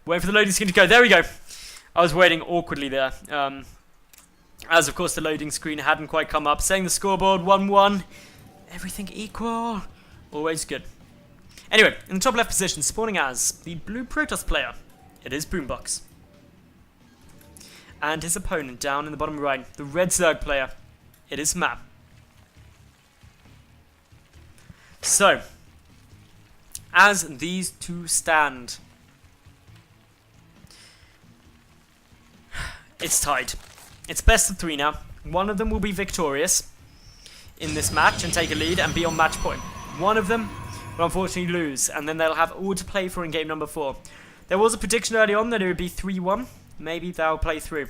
Waiting for the loading screen to go. There we go. I was waiting awkwardly there. As, of course, the loading screen hadn't quite come up. Saying the scoreboard, 1-1. Everything equal. Always good. Anyway, in the top left position, spawning as the blue Protoss player, it is Boombox. And his opponent down in the bottom right, the red Zerg player, it is Matt. So, as these two stand, it's tied. It's best of 3 now. One of them will be victorious in this match and take a lead and be on match point. One of them will unfortunately lose, and then they'll have all to play for in game number 4. There was a prediction early on that it would be 3-1. Maybe they'll play through.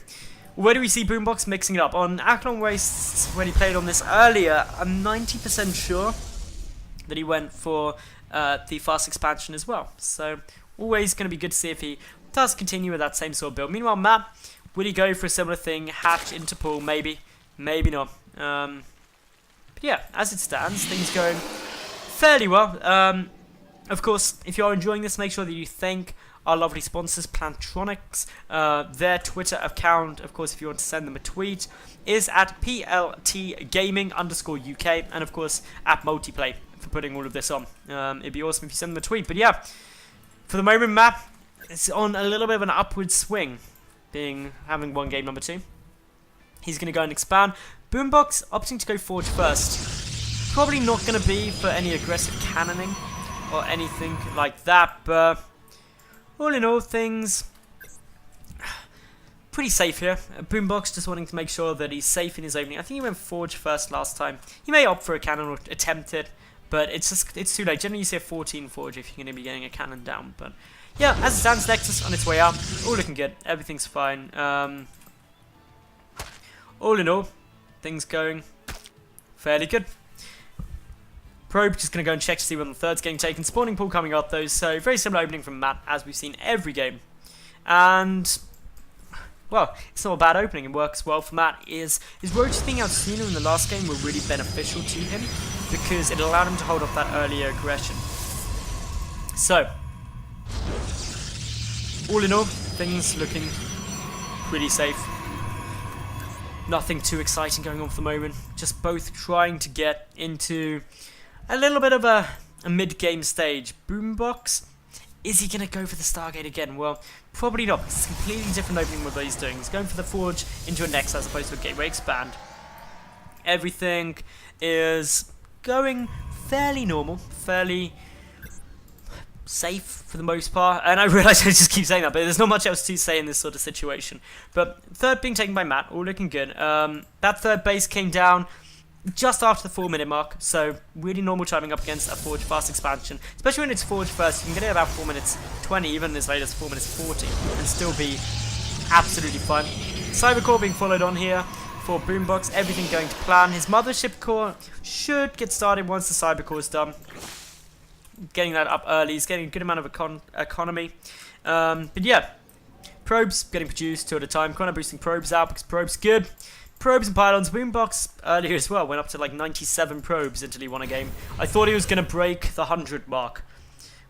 Where do we see Boombox mixing it up? On Acheron Wastes, when he played on this earlier, I'm 90% sure that he went for the fast expansion as well. So, always going to be good to see if he does continue with that same sort of build. Meanwhile, Matt, would he go for a similar thing? Hatch into pool? Maybe. Maybe not. But yeah, as it stands, things going fairly well. Of course, if you are enjoying this, make sure that you thank our lovely sponsors, Plantonics. Their Twitter account, of course, if you want to send them a tweet, is at PLT Gaming _UK, and of course, at Multiplay for putting all of this on. It'd be awesome if you send them a tweet. But yeah, for the moment, Matt, it's on a little bit of an upward swing, having won game number 2. He's going to go and expand. Boombox opting to go Forge first. Probably not going to be for any aggressive cannoning or anything like that, but all in all, things pretty safe here. Boombox just wanting to make sure that he's safe in his opening. I think he went Forge first last time. He may opt for a cannon or attempt it, but it's too late. Generally, you see a 14 Forge if you're going to be getting a cannon down. But yeah, as it stands, Nexus on its way out. All looking good. Everything's fine. All in all, things going fairly good. Probe just going to go and check to see when the third's getting taken. Spawning pool coming up though, so very similar opening from Matt as we've seen every game. And, well, it's not a bad opening. It works well for Matt. His roaches being out sooner in the last game were really beneficial to him because it allowed him to hold off that earlier aggression. So, all in all, things looking pretty safe. Nothing too exciting going on for the moment. Just both trying to get into a little bit of a mid-game stage. Boombox, is he going to go for the Stargate again? Well, probably not. It's a completely different opening what he's doing. He's going for the Forge into a Nex as opposed to a Gateway Expand. Everything is going fairly normal, fairly safe for the most part. And I realise I just keep saying that, but there's not much else to say in this sort of situation. But third being taken by Matt, all looking good. That third base came down just after the 4-minute mark, so really normal timing up against a Forge fast expansion, especially when it's Forge first. You can get it about 4 minutes 20, even as late as 4 minutes 40, and still be absolutely fine. Cybercore being followed on here for Boombox, everything going to plan. His mothership core should get started once the Cybercore is done. Getting that up early, he's getting a good amount of economy. But yeah, probes getting produced 2 at a time. Kind of boosting probes out because probes good. Probes and pylons. Boombox earlier as well went up to like 97 probes until he won a game. I thought he was going to break the 100 mark,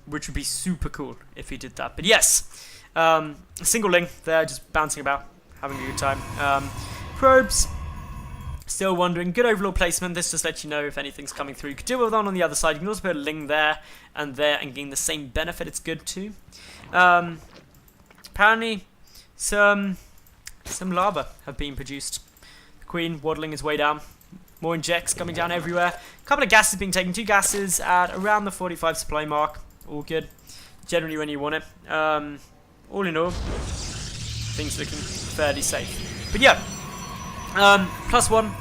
which would be super cool if he did that. But yes, a single link there, just bouncing about, having a good time. Probes, still wondering. Good overall placement. This just lets you know if anything's coming through. You could do it on the other side. You can also put a ling there and gain the same benefit. It's good too. Apparently, some lava have been produced. Queen waddling his way down. More injects coming down everywhere. A couple of gases being taken. 2 gases at around the 45 supply mark. All good. Generally when you want it. All in all, things looking fairly safe. But yeah, +1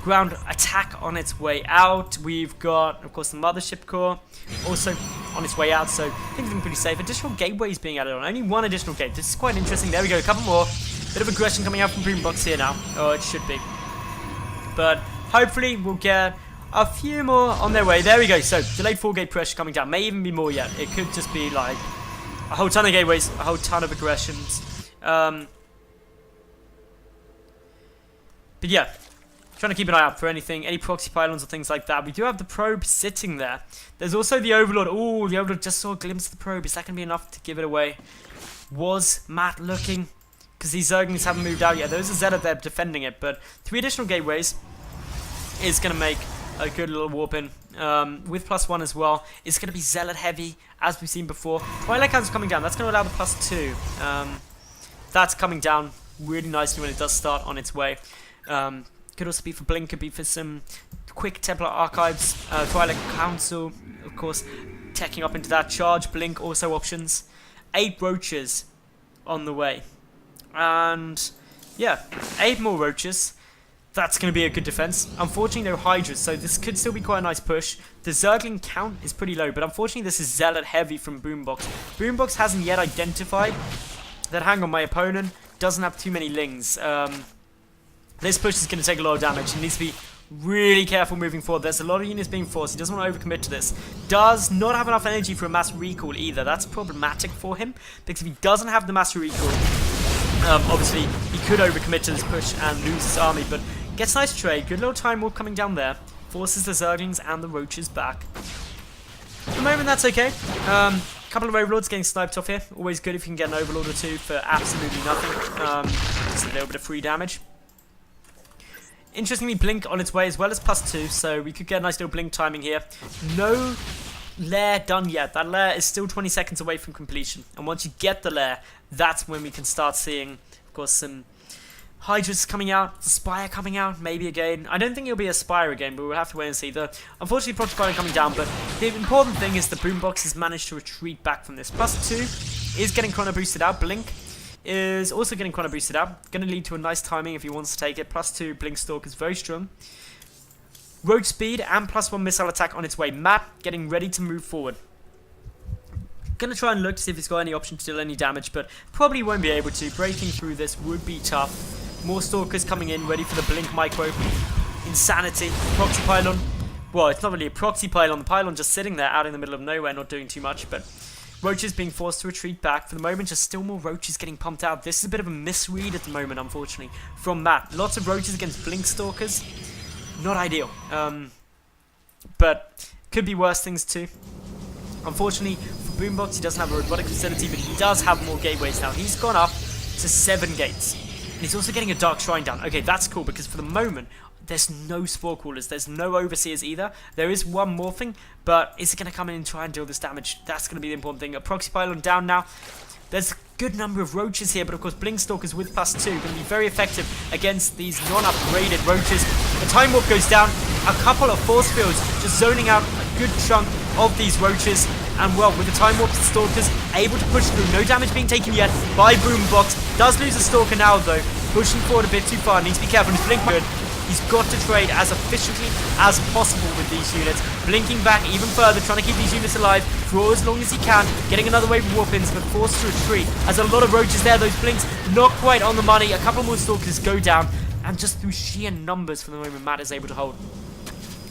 ground attack on its way out. We've got, of course, the mothership core also on its way out. So things looking pretty safe. Additional gateways being added on. Only 1 additional gate. This is quite interesting. There we go. A couple more. Bit of aggression coming out from Boombox here now. Oh, it should be. But hopefully we'll get a few more on their way. There we go. So delayed 4-gate pressure coming down. May even be more yet. It could just be like a whole ton of gateways, a whole ton of aggressions. But yeah, trying to keep an eye out for anything, any proxy pylons or things like that. We do have the probe sitting there. There's also the Overlord. Oh, the Overlord just saw a glimpse of the probe. Is that going to be enough to give it away? was Matt looking? Because these Zerglings haven't moved out yet. There's a Zealot there defending it, but 3 additional gateways is going to make a good little warp in. With +1 as well, it's going to be Zealot heavy, as we've seen before. Twilight Count's coming down. That's going to allow the +2. That's coming down really nicely when it does start on its way. Could also be for Blink, could be for some quick Templar Archives. Twilight Council, of course, teching up into that. Charge, Blink, also options. 8 Roaches on the way. And yeah, 8 more Roaches. That's going to be a good defense. Unfortunately, no Hydras, so this could still be quite a nice push. The Zergling count is pretty low, but unfortunately, this is Zealot heavy from Boombox. Boombox hasn't yet identified that, hang on, my opponent doesn't have too many Lings. This push is going to take a lot of damage. He needs to be really careful moving forward. There's a lot of units being forced. He doesn't want to overcommit to this. Does not have enough energy for a mass recall either. That's problematic for him, because if he doesn't have the mass recall, obviously he could overcommit to this push and lose his army, but gets nice trade. Good little time warp coming down there. Forces the Zerglings and the Roaches back. At the moment, that's okay. Couple of Overlords getting sniped off here. Always good if you can get an Overlord or 2 for absolutely nothing. Just a little bit of free damage. Interestingly, Blink on its way as well as +2, so we could get a nice little Blink timing here. No lair done yet. That lair is still 20 seconds away from completion. And once you get the lair, that's when we can start seeing, of course, some Hydras coming out, the Spire coming out, maybe again. I don't think it'll be a Spire again, but we'll have to wait and see. Unfortunately, Protocolon coming down, but the important thing is the Boombox has managed to retreat back from this. +2 is getting Chrono boosted out. Blink is also getting Chrono boosted out. Going to lead to a nice timing if he wants to take it. +2 Blink Stalk is very strong. Road speed and +1 missile attack on its way. Matt getting ready to move forward. Gonna try and look to see if he's got any option to deal any damage, but probably won't be able to. Breaking through this would be tough. More Stalkers coming in, ready for the Blink Micro. Insanity. Proxy Pylon. Well, it's not really a Proxy Pylon. The Pylon just sitting there out in the middle of nowhere, not doing too much, but Roaches being forced to retreat back. For the moment, just still more Roaches getting pumped out. This is a bit of a misread at the moment, unfortunately, from Matt. Lots of Roaches against Blink Stalkers. Not ideal. But could be worse things too. Unfortunately, for Boombox, he doesn't have a robotic facility, but he does have more gateways now. He's gone up to 7 gates. And he's also getting a Dark Shrine down. Okay, that's cool, because for the moment, there's no Spore Crawlers. There's no Overseers either. There is one morphing, but is it going to come in and try and deal this damage? That's going to be the important thing. A Proxy Pylon down now. There's a good number of Roaches here, but of course Blink Stalkers with +2 going to be very effective against these non-upgraded Roaches. The Time Warp goes down. A couple of Force Fields just zoning out a good chunk of these Roaches. And well, with the Time Warp, Stalkers able to push through. No damage being taken yet by Boombox. Does lose a Stalker now though. Pushing forward a bit too far. Needs to be careful. His Blink good. He's got to trade as efficiently as possible with these units. Blinking back even further, trying to keep these units alive for as long as he can. Getting another wave of warp-ins, but forced to retreat. As a lot of Roaches there, those Blinks not quite on the money. A couple more Stalkers go down. And just through sheer numbers for the moment, Matt is able to hold.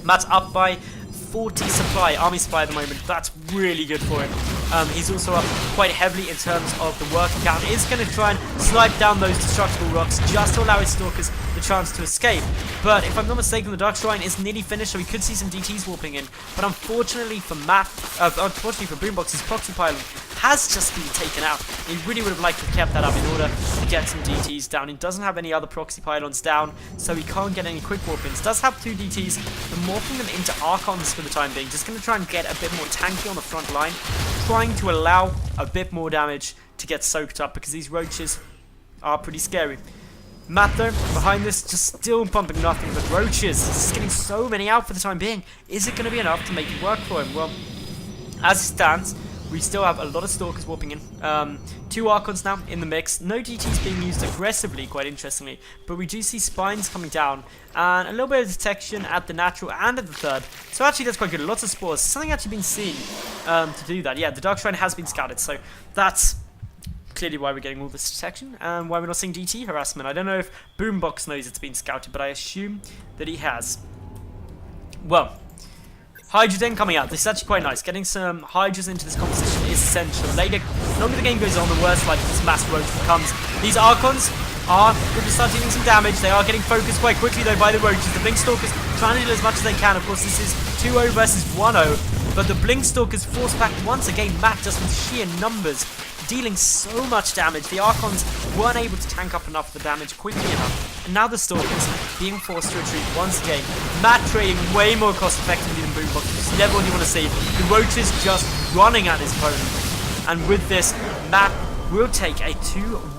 Matt's up by 40 supply, army supply at the moment. That's really good for him. He's also up quite heavily in terms of the worker count. He's going to try and snipe down those destructible rocks just to allow his Stalkers the chance to escape. But if I'm not mistaken, the Dark Shrine is nearly finished, so we could see some DTs warping in. But unfortunately for Matt, unfortunately for Boombox, his Proxy Pylon has just been taken out. He really would have liked to have kept that up in order to get some DTs down. He doesn't have any other Proxy Pylons down, so he can't get any quick warp-ins. Does have 2 DTs, but morphing them into Archons for the time being. Just going to try and get a bit more tanky on the front line, trying to allow a bit more damage to get soaked up, because these Roaches are pretty scary. Matt though, behind this, just still pumping nothing but Roaches. He's just getting so many out for the time being. Is it going to be enough to make it work for him? Well, as it stands, we still have a lot of Stalkers warping in. 2 Archons now in the mix. No DTs being used aggressively, quite interestingly. But we do see Spines coming down. And a little bit of detection at the natural and at the third. So actually that's quite good. Lots of Spores. Something actually been seen to do that. Yeah, the Dark Shrine has been scouted. So that's clearly why we're getting all this detection. And why we're not seeing DT harassment. I don't know if Boombox knows it's been scouted, but I assume that he has. Well, Hydra then coming out. This is actually quite nice. Getting some Hydras into this composition is essential. The longer the game goes on, the worse like this mass Roach becomes. These Archons are going to start dealing some damage. They are getting focused quite quickly though by the Roaches. The Blink Stalkers trying to do as much as they can. Of course, this is 2-0 versus 1-0. But the Blink Stalkers force back once again. Matt just with sheer numbers dealing so much damage. The Archons weren't able to tank up enough of the damage quickly enough. And now the Stalkers being forced to retreat once again. Matt trading way more cost effectively than Boombox, which is never what you want to see. The Roach is just running at his opponent. And with this, Matt will take a 2